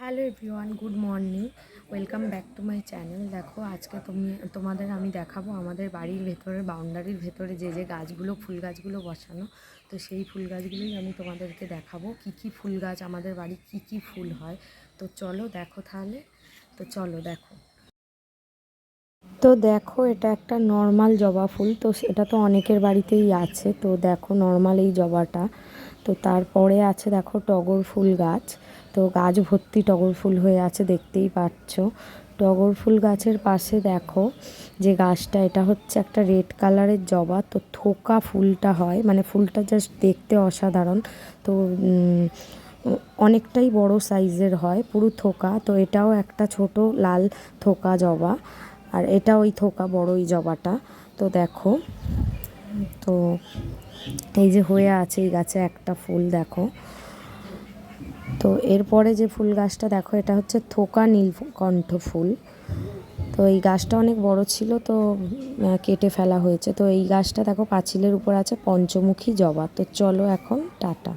Hello everyone, good morning. Welcome back to my channel. দেখো আজকে তোমাদের আমি দেখাবো আমাদের বাড়ির ভেতরে, বাউন্ডারির ভেতরে যে গাছগুলো, ফুল গাছগুলো বসানো। তো সেই ফুল গাছগুলোই আমি তোমাদেরকে দেখাবো কি কি ফুল গাছ আমাদের বাড়ি, কি কি ফুল হয়। তো চলো দেখো তাহলে। তো চলো দেখো। তো দেখো, এটা একটা নর্মাল জবা ফুল। তো এটা তো অনেকের বাড়িতেই আছে। তো দেখো নর্মাল এই জবাটা। তো তারপরে আছে দেখো টগর ফুল গাছ। তো গাছ ভর্তি টগর ফুল হয়ে আছে, দেখতেই পাচ্ছ। টগর ফুল গাছের পাশে দেখো যে গাছটা, এটা হচ্ছে একটা রেড কালারের জবা। তো থোকা ফুলটা হয়, মানে ফুলটা জাস্ট দেখতে অসাধারণ। তো অনেকটাই বড় সাইজের হয়, পুরো থোকা। তো এটাও একটা ছোট লাল থোকা জবা, আর এটা ওই থোকা বড় ওই জবাটা। তো দেখো, তো এই যে হয়ে আছে এই গাছে একটা ফুল দেখো। তো এরপরে যে ফুল গাছটা দেখো, এটা হচ্ছে থোকা নীলকণ্ঠ ফুল। তো এই গাছটা অনেক বড় ছিল, তো কেটে ফেলা হয়েছে। তো এই গাছটা দেখো পাঁচিলের উপর আছে পঞ্চমুখী জবা। তো চলো এখন টাটা।